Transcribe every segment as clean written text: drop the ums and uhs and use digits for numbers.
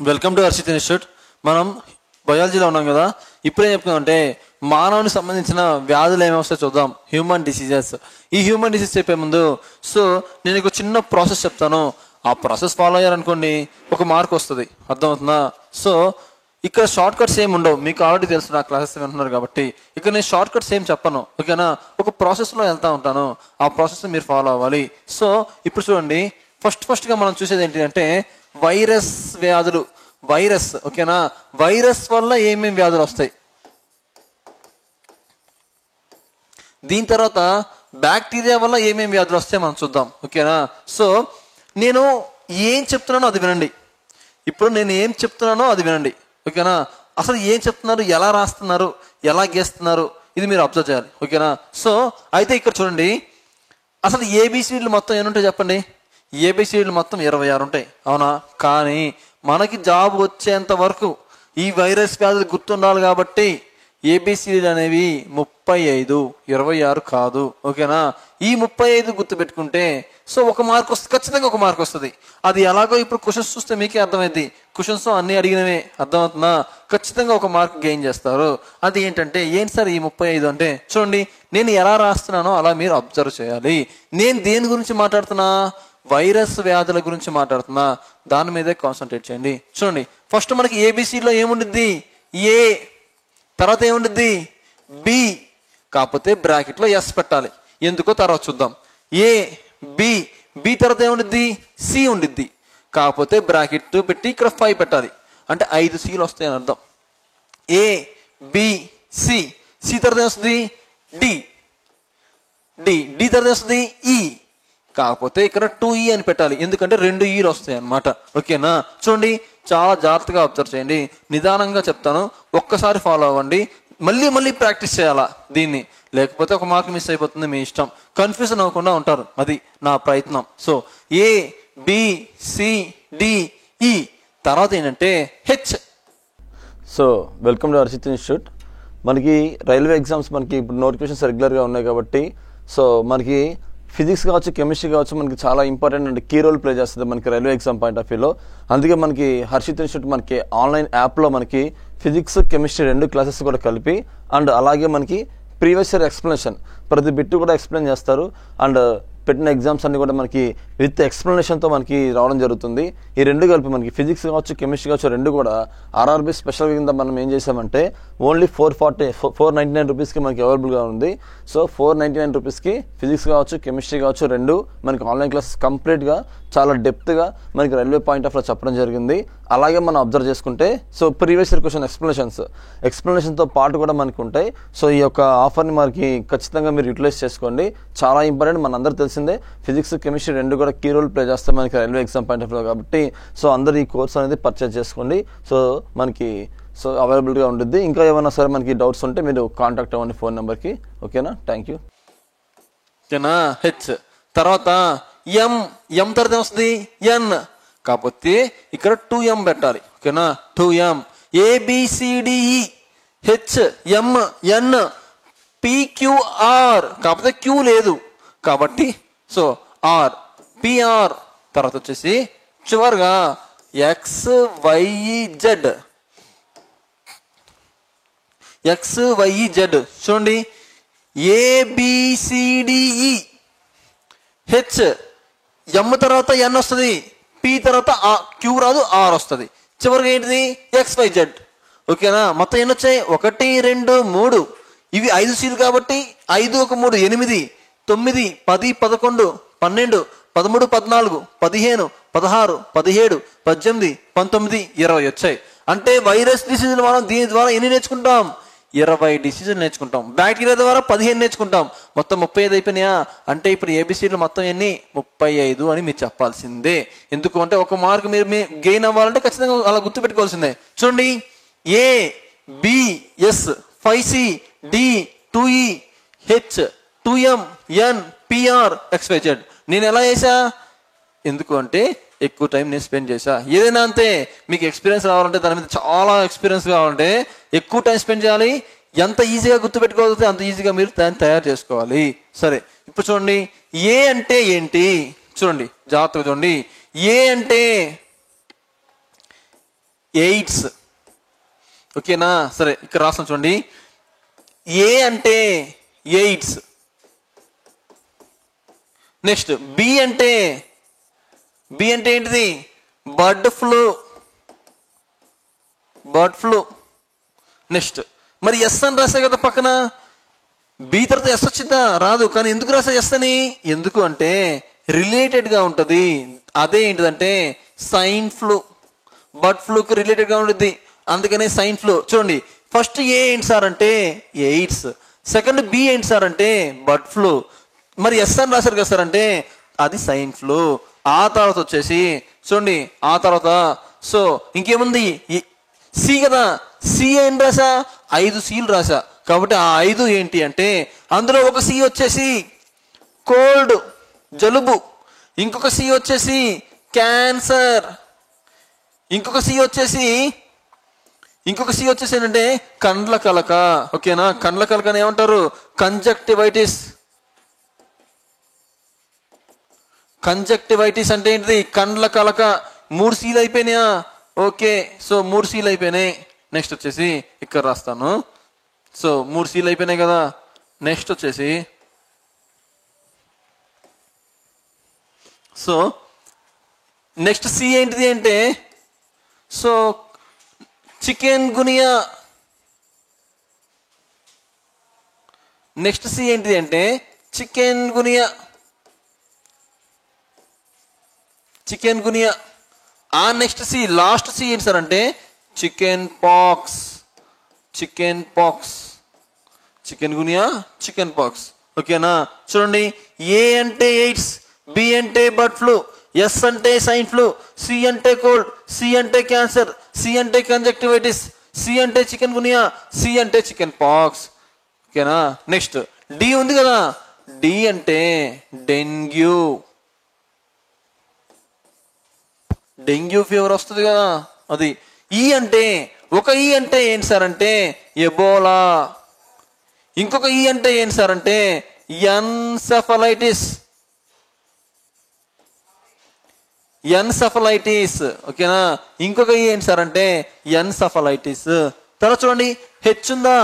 Welcome to Harshit institute. మనం బయాలజీలో ఉన్నాం కదా. ఇప్పుడేం చెప్తున్నామంటే మానవునికి సంబంధించిన వ్యాధులు ఏమి వస్తాయో చూద్దాం. Human diseases. ఈ హ్యూమన్ డిసీజ్ చెప్పే ముందు నేను ఒక చిన్న ప్రాసెస్ చెప్తాను. ఆ ప్రాసెస్ ఫాలో అయ్యారనుకోండి ఒక మార్క్ వస్తుంది. అర్థమవుతుందా? ఇక్కడ షార్ట్ కట్స్ ఏమి ఉండవు. మీకు ఆల్రెడీ తెలుసు, నా క్లాసెస్ వింటున్నారు కాబట్టి. ఇక్కడ నేను షార్ట్ కట్స్ ఏం చెప్పను, ఓకేనా? ఒక ప్రాసెస్లో వెళ్తూ ఉంటాను. ఆ ప్రాసెస్ మీరు ఫాలో అవ్వాలి. ఇప్పుడు చూడండి, ఫస్ట్గా మనం చూసేది ఏంటి అంటే వైరస్ వ్యాధులు. వైరస్, ఓకేనా? వైరస్ వల్ల ఏమేమి వ్యాధులు వస్తాయి, దీని తర్వాత బ్యాక్టీరియా వల్ల ఏమేమి వ్యాధులు వస్తాయి మనం చూద్దాం, ఓకేనా? నేను ఏం చెప్తున్నానో అది వినండి. ఇప్పుడు నేను ఏం చెప్తున్నానో అది వినండి, ఓకేనా? అసలు ఏం చెప్తున్నారు, ఎలా రాస్తున్నారు, ఎలా గీస్తున్నారు, ఇది మీరు అబ్జర్వ్ చేయాలి, ఓకేనా? అయితే ఇక్కడ చూడండి, అసలు ఏబిసిడీలు మొత్తం ఎన్ని ఉంటాయి చెప్పండి? ఏబిసిడీలు మొత్తం 26 ఉంటాయి, అవునా? కానీ మనకి జాబ్ వచ్చేంత వరకు ఈ వైరస్ వ్యాధులు గుర్తుండాలి కాబట్టి ఏబిసిడీలు అనేవి 35, 26 కాదు, ఓకేనా? ఈ 35 గుర్తుపెట్టుకుంటే ఒక మార్క్ వస్తుంది, ఖచ్చితంగా ఒక మార్క్ వస్తుంది. అది ఎలాగో ఇప్పుడు క్వశ్చన్స్ చూస్తే మీకే అర్థమైంది. క్వశ్చన్స్ అన్ని అడిగినవే, అర్థమవుతుందా? ఖచ్చితంగా ఒక మార్క్ గెయిన్ చేస్తారు. అది ఏంటంటే, ఏంటి సార్ ఈ 35 అంటే? చూడండి, నేను ఎలా రాస్తున్నానో అలా మీరు అబ్జర్వ్ చేయాలి. నేను దేని గురించి మాట్లాడుతున్నా? వైరస్ వ్యాధుల గురించి మాట్లాడుతున్నా. దాని మీదే కాన్సన్ట్రేట్ చేయండి. చూడండి, ఫస్ట్ మనకి ఏబిసిలో ఏముండిద్ది? ఏ. తర్వాత ఏముండిద్ది? బి. కాకపోతే బ్రాకెట్లో ఎస్ పెట్టాలి. ఎందుకో తర్వాత చూద్దాం. ఏ, బి, బి తర్వాత ఏముండిద్ది? సి ఉండిద్ది. కాకపోతే బ్రాకెట్ పెట్టి ఇక్కడ 5 పెట్టాలి. అంటే 5 సీలు వస్తాయని అర్థం. ఏ, బి, సి. సి తర్వాత ఏమొస్తుంది? డి. డి, డి తర్వాత ఏమొస్తుంది? ఈ. కాకపోతే ఇక్కడ 2E అని పెట్టాలి, ఎందుకంటే 2 ఈలు వస్తాయి అన్నమాట, ఓకేనా? చూడండి, చాలా జాగ్రత్తగా అబ్జర్వ్ చేయండి. నిదానంగా చెప్తాను, ఒక్కసారి ఫాలో అవ్వండి. మళ్ళీ ప్రాక్టీస్ చేయాలా దీన్ని, లేకపోతే ఒక మార్క్ మిస్ అయిపోతుంది. మీ ఇష్టం. కన్ఫ్యూజన్ అవ్వకుండా ఉంటారు, అది నా ప్రయత్నం. ఏ, బి, సి, డి, ఈ. తర్వాత ఏంటంటే H. Welcome to Harshit institute. మనకి రైల్వే ఎగ్జామ్స్ మనకి ఇప్పుడు నోటిఫికేషన్స్ రెగ్యులర్గా ఉన్నాయి కాబట్టి మనకి ఫిజిక్స్ కావచ్చు, కెమిస్ట్రీ కావచ్చు, మనకి చాలా important and key role play చేస్తుంది మనకి రైల్వే ఎగ్జామ్ పాయింట్ ఆఫ్ వ్యూలో. అందుకే మనకి హర్షిత్ ఇన్స్టిట్యూట్ మనకి ఆన్లైన్ యాప్లో మనకి ఫిజిక్స్, కెమిస్ట్రీ 2 క్లాసెస్ కూడా కలిపి, అండ్ అలాగే మనకి ప్రీవియస్ ఇయర్ ఎక్స్ప్లెనేషన్ ప్రతి బిట్ కూడా ఎక్స్ప్లెయిన్ చేస్తారు. అండ్ పెట్టిన ఎగ్జామ్స్ అన్ని కూడా మనకి విత్ ఎక్స్ప్లెనేషన్తో మనకి రావడం జరుగుతుంది. ఈ 2 కలిపి మనకి ఫిజిక్స్ కావచ్చు, కెమిస్ట్రీ కావచ్చు 2 కూడా ఆర్ఆర్బీ స్పెషల్ కింద మనం ఏం చేసామంటే ఓన్లీ 499 రూపీస్కి మనకి అవైలబుల్గా ఉంది. 499 రూపీస్కి ఫిజిక్స్ కావచ్చు, కెమిస్ట్రీ కావచ్చు 2 మనకి ఆన్లైన్ క్లాసెస్ కంప్లీట్గా చాలా డెప్త్గా మనకి రైల్వే పాయింట్ ఆఫ్ లో చెప్పడం జరిగింది. అలాగే మనం అబ్జర్వ్ చేసుకుంటే ప్రీవియస్ ఇయర్ క్వశ్చన్ ఎక్స్ప్లెనేషన్తో పాటు కూడా మనకి ఉంటాయి. ఈ యొక్క ఆఫర్ని మనకి ఖచ్చితంగా మీరు యూటిలైజ్ చేసుకోండి. చాలా ఇంపార్టెంట్, మన అందరూ తెలిసిందే ఫిజిక్స్, కెమిస్ట్రీ 2 కూడా కీ రోల్ ప్లే చేస్తాయి మనకి రైల్వే ఎగ్జామ్ పాయింట్ ఆఫ్ లో కాబట్టి అందరూ ఈ కోర్స్ అనేది పర్చేజ్ చేసుకోండి. మనకి అవైలబుల్గా ఉంటుంది. ఇంకా ఏమైనా సరే మనకి డౌట్స్ ఉంటే మీరు కాంటాక్ట్ అవ్వండి ఫోన్ నెంబర్కి, ఓకేనా? Thank you. ఓకేనా? హెచ్ తర్వాత ఎం. ఎం తర్వాత ఏమొస్తుంది? ఎన్. కాకపోతే ఇక్కడ 2M పెట్టాలి, ఓకేనా? 2M. ఏబిసిడిఈ హెచ్ ఎం ఎన్ పిక్యూఆర్. కాకపోతే క్యూ లేదు కాబట్టి ఆర్. పిఆర్ తర్వాత వచ్చేసి చివరిగా XYZ. XYZ. చూడండి, ఏబిసిడిఈ హెచ్ ఎం తర్వాత ఎన్ వస్తుంది, పి తర్వాత క్యూ రాదు, ఆర్ వస్తుంది. చివరిగా ఏంటిది? XYZ, ఓకేనా? మొత్తం ఎన్ని వచ్చాయి? 1, 2, 3. ఇవి 5 సీలు కాబట్టి 5 1 3 8 9 10 11 12 13 14 15 16 17 18 19 20 వచ్చాయి. అంటే వైరస్ డిసీజులు మనం దీని ద్వారా ఎన్ని నేర్చుకుంటాం? 20 డిసీజులు నేర్చుకుంటాం. బ్యాక్టీరియా ద్వారా 15 నేర్చుకుంటాం. మొత్తం 35 అయిపోయినాయా? అంటే ఇప్పుడు ఏబిసిడీలు మొత్తం ఎన్ని? 35 అని మీరు చెప్పాల్సిందే. ఎందుకు అంటే ఒక మార్క్ మీరు గెయిన్ అవ్వాలంటే ఖచ్చితంగా అలా గుర్తుపెట్టుకోవాల్సిందే. చూడండి, A, B, S, 5C, D, 2E, H, 2M, N, PR, XYZ. నేను ఎలా చేసా? ఎందుకు అంటే ఎక్కువ టైం నేను స్పెండ్ చేశా. ఏదైనా అంతే, మీకు ఎక్స్పీరియన్స్ రావాలంటే, దాని మీద చాలా ఎక్స్పీరియన్స్ కావాలంటే ఎక్కువ టైం స్పెండ్ చేయాలి. ఎంత ఈజీగా గుర్తుపెట్టుకోగలిగితే అంత ఈజీగా మీరు దాన్ని తయారు చేసుకోవాలి. సరే, ఇప్పుడు చూడండి, ఏ అంటే ఏంటి? చూడండి, జాగ్రత్తగా చూడండి. ఏ అంటే ఎయిడ్స్. ఓకేనా? సరే, ఇక్కడ రాస్తాం చూడండి. ఏ అంటే ఎయిడ్స్. నెక్స్ట్ బి అంటే ఏంటిది? Bird flu. నెక్స్ట్ మరి ఎస్ అని రాసే కదా పక్కన. బి తర్వాత ఎస్ వచ్చిందా? రాదు. కానీ ఎందుకు రాసా ఎస్ అని? ఎందుకు అంటే రిలేటెడ్గా ఉంటుంది. అదే ఏంటిదంటే సైన్ ఫ్లూ. బర్డ్ ఫ్లూకి రిలేటెడ్గా ఉంటుంది, అందుకనే సైన్ ఫ్లూ. చూడండి, ఫస్ట్ ఏ ఏంటి సార్ అంటే ఎయిడ్స్, సెకండ్ బి ఏంటి సార్ అంటే బర్డ్ ఫ్లూ, మరి ఎస్ అని రాశారు కదా సార్ అంటే అది సైన్ ఫ్లూ. ఆ తర్వాత వచ్చేసి చూడండి, ఆ తర్వాత సో ఇంకేముంది? సి కదా. సి ఏం రాసా? 5 Cలు రాసా. కాబట్టి ఆ 5 ఏంటి అంటే అందులో ఒక సి వచ్చేసి కోల్డ్, జలుబు. ఇంకొక సి వచ్చేసి క్యాన్సర్. ఇంకొక సి వచ్చేసి ఏంటంటే కండ్ల కలక. ఓకేనా? కండ్ల కలకని ఏమంటారు? కంజక్టివైటిస్. అంటే ఏంటిది? కండ్ల కలక. 3 Cలు అయిపోయినాయా? ఓకే, సో 3 Cలు అయిపోయినాయి. నెక్స్ట్ వచ్చేసి ఇక్కడ రాస్తాను. సో 3 Cలు అయిపోయినాయి కదా. నెక్స్ట్ వచ్చేసి సో నెక్స్ట్ సి ఏంటిది అంటే so chikungunya. Next C ఏంటిది అంటే చికెన్ గునియా. ఆ నెక్స్ట్ సి, లాస్ట్ సి ఏంటి సార్ అంటే chickenpox. Chikungunya, chickenpox. ఓకేనా? చూడండి, ఏ అంటే ఎయిడ్స్, బి అంటే బర్డ్ ఫ్లూ, ఎస్ అంటే సైన్ ఫ్లూ, సి అంటే కోల్డ్, సి అంటే క్యాన్సర్, సి అంటే కంజక్టివైటిస్, సి అంటే చికెన్ గునియా, సి అంటే చికెన్ పాక్స్. ఓకేనా? నెక్స్ట్ డి ఉంది కదా. డి అంటే డెంగ్యూ ఫీవర్ వస్తుంది కదా, అది. ఈ అంటే ఏంటి సార్ అంటే ఎబోలా. ఇంకొక ఈ అంటే ఏంటి సార్ అంటే ఎన్సెఫలైటిస్. ఓకేనా? ఇంకొక ఈ ఏంటి సార్ అంటే ఎన్సెఫలైటిస్. తర్వాత చూడండి, హెచ్ ఉందా?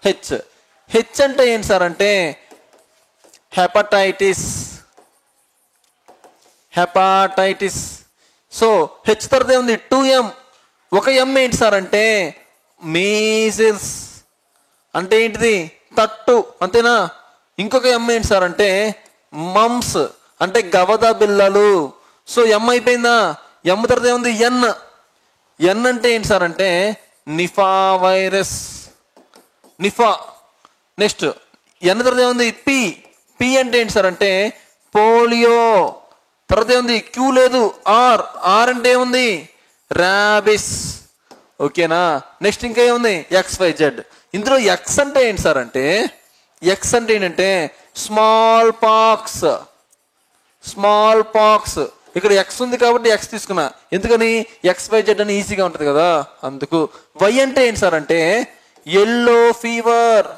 హెచ్ అంటే ఏంటి సార్ అంటే హెపటైటిస్. సో హెచ్ తర్వాత ఏముంది? 2M. ఒక ఎం ఏంటి సార్ అంటే మీజిల్స్. అంటే ఏంటిది? తట్టు. అంతేనా? ఇంకొక ఎం ఏంటి సార్ అంటే మమ్స్, అంటే గవద బిల్లలు. సో ఎం అయిపోయిందా? ఎం తర్వాత ఏముంది? ఎన్ అంటే ఏంటి సార్ అంటే నిఫా వైరస్. నెక్స్ట్ ఎన్ తర్వాత ఏముంది? పి అంటే ఏంటి సార్ అంటే పోలియో. తర్వాత ఏముంది? క్యూ లేదు. ఆర్ అంటే ఏముంది? ర్యాబిస్. ఓకేనా? నెక్స్ట్ ఇంకా ఏముంది? XYZ. ఇందులో ఎక్స్ అంటే ఏంటి సార్ అంటే ఏంటంటే స్మాల్ పాక్స్. ఇక్కడ ఎక్స్ ఉంది కాబట్టి ఎక్స్ తీసుకున్నా. ఎందుకని? XYZ అని ఈజీగా ఉంటుంది కదా, అందుకు. వై అంటే ఏంటి సార్ అంటే ఎల్లో ఫీవర్.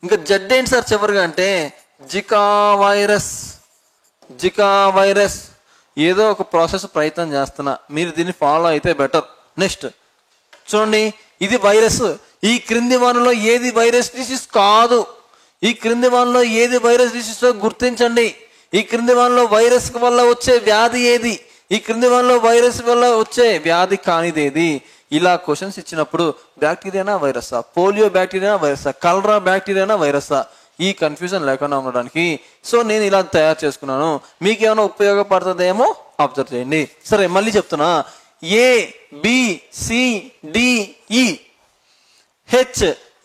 ఇంకా జడ్ ఏంటి సార్ చివరిగా అంటే జికా వైరస్. ఏదో ఒక ప్రాసెస్ ప్రయత్నం చేస్తున్నా, మీరు దీన్ని ఫాలో అయితే బెటర్. నెక్స్ట్ చూడండి, ఇది వైరస్. ఈ క్రింది వానలో ఏది వైరస్ డిసీజ్ కాదు? ఈ క్రింది వానలో ఏది వైరస్ డిసీజ్ గుర్తించండి. ఈ క్రింది వానలో వైరస్ వల్ల వచ్చే వ్యాధి ఏది? ఈ క్రింది వానలో వైరస్ వల్ల వచ్చే వ్యాధి కానిది ఏది? ఇలా క్వశ్చన్స్ ఇచ్చినప్పుడు బ్యాక్టీరియానా వైరసా, పోలియో బ్యాక్టీరియానా వైరసా, కలరా బ్యాక్టీరియానా వైరసా, ఈ కన్ఫ్యూజన్ లేకుండా ఉండడానికి సో నేను ఇలా తయారు చేసుకున్నాను. మీకు ఏమైనా ఉపయోగపడుతుందేమో అబ్జర్వ్ చేయండి. సరే, మళ్ళీ చెప్తున్నా. ABCDE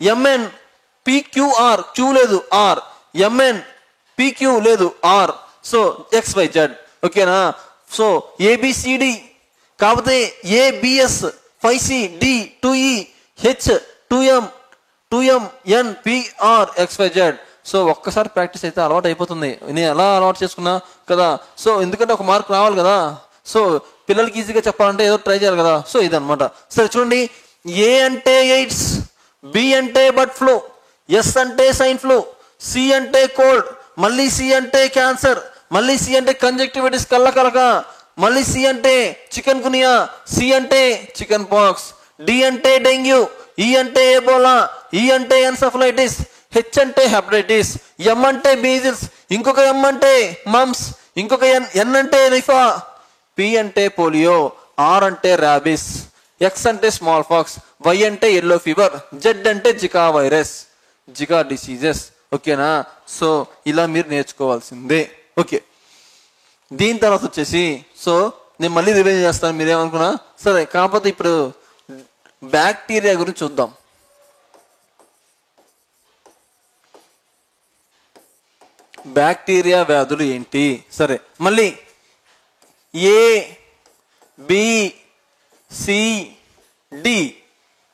HMNPQR, క్యూ లేదు, R, MNPQ లేదు, R. So XYZ. ఓకేనా? సో ABCD కాకపోతే ABS 5C D 2E H 2M 2M N P R XYZ. So ఒక్కసారి ప్రాక్టీస్ అయితే అలవాటు అయిపోతుంది. నేను ఎలా అలవాటు చేసుకున్నా కదా. సో ఎందుకంటే ఒక మార్క్ రావాలి కదా. సో పిల్లలకి ఈజీగా చెప్పాలంటే ఏదో ట్రై చేయాలి కదా. సో ఇదనమాట. సరే చూడండి, ఏ అంటే ఎయిడ్స్, బి అంటే బర్డ్ ఫ్లూ, ఎస్ అంటే సైన్ ఫ్లూ, సి అంటే కోల్డ్, మళ్ళీ సి అంటే క్యాన్సర్, మళ్ళీ సి అంటే కంజక్టివిటిస్ కళ్ళ, మళ్ళీ సి అంటే చికెన్ గునియా, సి అంటే చికెన్ పాక్స్, డి అంటే డెంగ్యూ, ఈ అంటే ఎబోలా, ఈ అంటే ఎన్సెఫలైటిస్, హెచ్ అంటే హెపటైటిస్, ఎం అంటే మీజిల్స్, ఇంకొక ఎం అంటే మమ్స్, ఇంకొక ఎన్ అంటే నిఫా, పి అంటే పోలియో, ఆర్ అంటే ర్యాబిస్, ఎక్స్ అంటే స్మాల్ ఫాక్స్, వై అంటే ఎల్లో ఫీవర్, జెడ్ అంటే జికా వైరస్, జికా డిసీజెస్. ఓకేనా? సో ఇలా మీరు నేర్చుకోవాల్సిందే. ఓకే, దీని తర్వాత వచ్చేసి సో నేను మళ్ళీ రివైజ్ చేస్తాను, మీరేమనుకున్నా సరే. కాకపోతే ఇప్పుడు బ్యాక్టీరియా గురించి చూద్దాం. బ్యాక్టీరియా వ్యాధులు ఏంటి? సరే, మళ్ళీ ఏ బి సి డి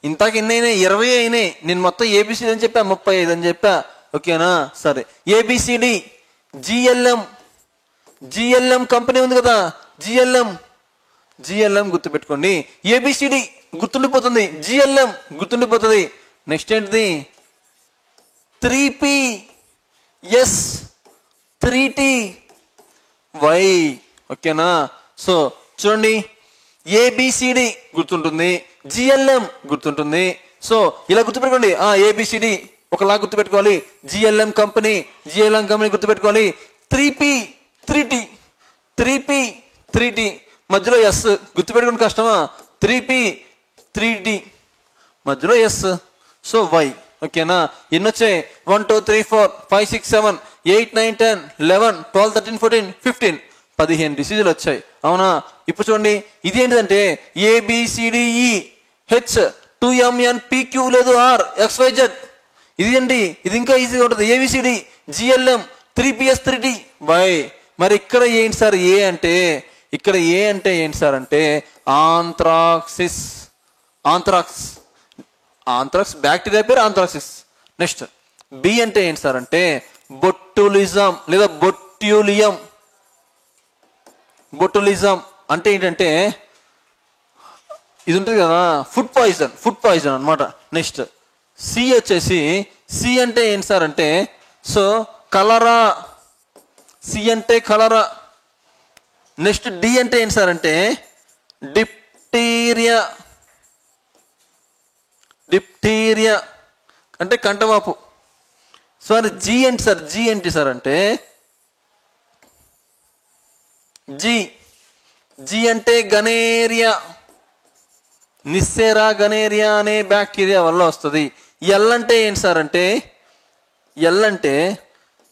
ఇంతకు ఎన్ని అయినాయి? 20 అయినాయి. నేను మొత్తం ఏబిసిడి అని చెప్పా, 35 అని చెప్పా. ఓకేనా? సరే, ఏబిసిడి, జిఎల్ఎం కంపెనీ ఉంది కదా, జిఎల్ఎం గుర్తుపెట్టుకోండి. ఏబిసిడి గుర్తుండిపోతుంది, జిఎల్ఎం గుర్తుండిపోతుంది. నెక్స్ట్ ఏంటిది? 3P S 3T Y. ఓకేనా? సో చూడండి, ఏబిసిడి గుర్తుంటుంది, జిఎల్ఎం గుర్తుంటుంది. సో ఇలా గుర్తుపెట్టుకోండి. ఏబిసిడి ఒకలా గుర్తుపెట్టుకోవాలి, జిఎల్ఎం కంపెనీ గుర్తుపెట్టుకోవాలి. 3P 3T మధ్యలో ఎస్ గుర్తుపెట్టుకోండి, కష్టమా? 3P 3T మధ్యలో ఎస్, సో వై. ఓకేనా? ఎన్ని వచ్చాయి? 1 2 3 4 5 6 7 8 9 10 11 12 13 14 15 15 డిసీజులు వచ్చాయి. అవునా? ఇప్పుడు చూడండి, ఇది ఏంటిదంటే ఏబిసిడిఈ హెచ్ 2MNPQ లేదు ఆర్ XYZ. ఇది అండి, ఇది ఇంకా ఈజీగా ఉంటుంది. ABCD GLM 3PS 3T Y. మరి ఇక్కడ ఏంటి సార్ ఏ అంటే? ఇక్కడ ఏ అంటే ఏంటి సార్ అంటే ఆంథ్రాక్స్ బ్యాక్టీరియా పేరు ఆంథ్రాక్సిస్. నెక్స్ట్ బి అంటే ఏంటి సార్ అంటే బొట్టులిజం లేదా బొట్టులిజం అంటే ఏంటంటే ఇది ఉంటుంది కదా, ఫుడ్ పాయిజన్ అనమాట. నెక్స్ట్ సి వచ్చేసి, సి అంటే ఏంటి సార్ అంటే సో కలరా, సి అంటే కలరా. నెక్స్ట్ డి అంటే ఏంటి సార్ అంటే డిప్టీరియా అంటే కంటవాపు. సార్ జి ఏంటి సార్ అంటే జి అంటే గనేరియా, నిస్సేరా గనేరియా అనే బ్యాక్టీరియా వల్ల వస్తుంది. ఎల్ అంటే ఏంటి సార్ అంటే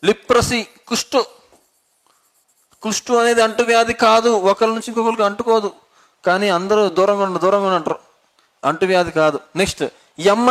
లిప్రసీ, కుష్టు అనేది అంటువ్యాధి కాదు, ఒకరి నుంచి ఇంకొకరికి అంటుకోదు, కానీ అందరూ దూరంగా అంటారు, అంటువ్యాధి కాదు. నెక్స్ట్ ఎం